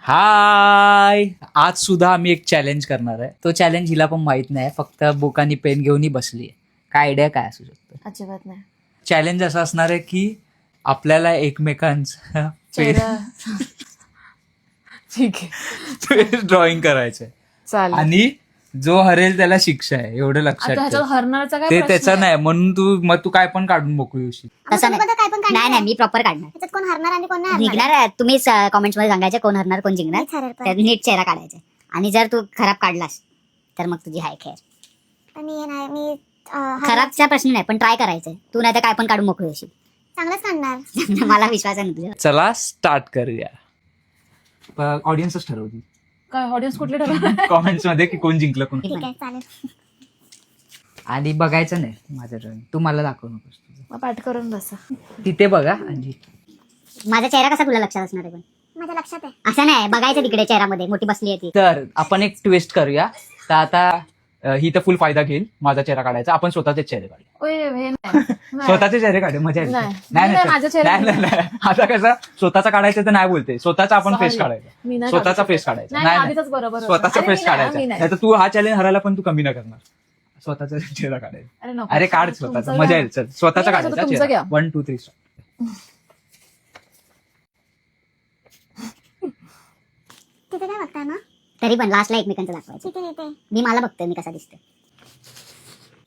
हाय, आज सुद्धा आम्ही एक चॅलेंज करणार आहे. तो चॅलेंज हिला पण माहित नाही, फक्त बुक आणि पेन घेऊन बसली आहे. काय आयडिया काय असू शकतं? अजिबात नाही. चॅलेंज असं असणार आहे की आपल्याला एकमेकांचं चेहरा ठीक आहे, ड्रॉइंग करायचंय चालेल. आणि जो हरेल त्याला शिक्षा आहे, एवढं लक्षात आता ठेव. ह्याच्यात हरणारचा काय ते प्रश्न त्याचा आहे? नाही, म्हणून तू काय पण काढून मोकळी होशील. तसं नाही. काय पण नाही नाही, मी प्रॉपर काढणार. त्याच्यात कोण हरणार आणि कोण नाही निघणार आहे. तुम्हीच कॉमेंट्स मध्ये सांगायचे कोण हरणार कोण जिंकणार. त्यात नीट चेहरा काढायचा. आणि जर तू खराब काढलास तर मग तुझी हाय खेळ. मी खराबचा प्रश्न नाही, पण ट्राय करायचंय. तू नाही तर काय पण काढून मोकळी होशील. चांगलंच काढणार. मला विश्वास आहे ना तुझ्या. चला स्टार्ट करूया. ऑडियन्सच ठरवली काय ऑडियन्स कुठले ठरवणार? कॉमेंट्स मध्ये की कोण जिंकलं कोण. ठीक आहे चालेल. आणि बघायचं नाही माझं ड्रॉइंग, तू मला दाखवू नकोस तुझं. मग पाठ करून बसा. तिथे बघा. आणि माझा चेहरा कसा तुला लक्षात असणार आहे पण? माझ्या लक्षात आहे. असं नाही, बघायचं तिकडे चेहऱ्यामध्ये मोठी बसली आहे ती. तर आपण एक ट्विस्ट करूया. तर आता ही तर फुल फायदा घेईल माझा चेहरा काढायचा. आपण स्वतःचे चेहरे काढू. ओय, हे नाही. स्वतःचे चेहरे काढू, मजा येईल. नाही. नाही नाही, माझा चेहरा नाही. आता कसं स्वतःचा काढायचं तर नाही बोलते, स्वतःचा आपण फेस Sorry. काढायचा. मी नाही स्वतःचा काढू फेस शकत. काढायचा. नाही, नाही आधीच बरोबर होतं. स्वतःचा अरे, फेस मी नाही, काढायचा. मी नाही. नाही तर तू हा चॅलेंज हरायला पण तू कमी नाही करणार. स्वतःचा चेहरा काढायचा. अरे नको. अरे काढ तुमचं स्वतःचा, घ्या. मजा येईल. चल स्वतःचा मी नाही, काढायचा तुमचं चेहरा. घ्या. 1 2 3 तिथे काय बघताय ना? तरी पण लास्टला एकमेकांचं दाखवायचं. तिथे तिथे मी मला बघतोय मी कसा दिसतोय.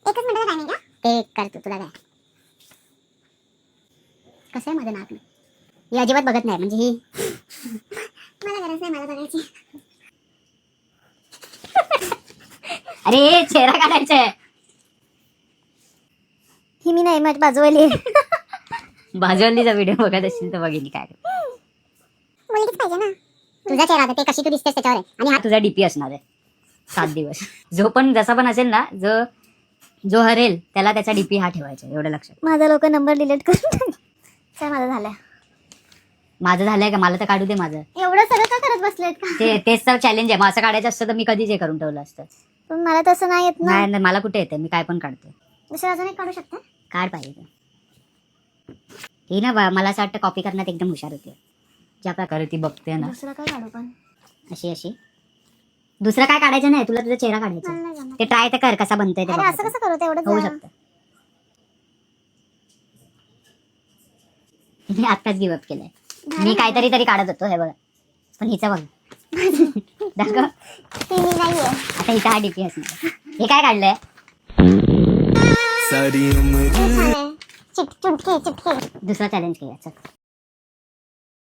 एकच मिनिटाचा टायमिंग का? ते करतो तुला काय. कसं आहे माझं नाक. ही अजिबात बघत नाही म्हणजे ही. मला गरज नाही मला बघायची. अरे चेहरा काढायचा आहे. ही मी नाही माझी बाजूवाली. बाजूवालीचा व्हिडिओ बघत असेल तर बघितली काय. मुलगीच पाहिजे ना. तुझा चेहरा आता ते कशी तू दिसतेस त्याच्यावर आहे. आणि हा तुझा डीपी असणार आहे 7 दिवस. जो पण जसा पण असेल ना, जो हरेल त्याला त्याचा डीपी हा ठेवायचा. एवढं लक्षात. माझा लोक नंबर डिलीट करून काय माझं झालंय. माझं झालंय का? मला तर काढू दे माझं. एवढं सगळं का करत बसलेत का? तेच तर चॅलेंज आहे. मग असं काढायचं असतं तर मी कधीच हे करून ठेवलं असतं. पण मला तसं नाही येत ना. नाही नाही, मला कुठे येते. मी काय पण काढते. दुसरं अजून एक काढू शकता. काढ पाहिजे. ही ना मला असं वाटतं कॉपी करण्यात एकदम हुशार होते. ज्या प्रकारे ती बघते ना, दुसरं काय काढू पण अशी दुसरं काय काढायचं नाही. तुला तुझा चेहरा मला काढायचा. नाही जमत. ते ट्राय तर कर कसा बनतोय ते अरे बघ. असं कसं करू तेवढंच होऊ जरा. शकतं. मी आत्ताच गिव्ह अप केलंय. मी काहीतरी काढत होतो. हे बघा, पण हिचं बघ. दाखव. ती मी नाहीये. आता हिचा हा डीपी असणार. हे काय काढलंय? हे छान आहे. चिटके चिटके. दुसरा चॅलेंज केला. चल.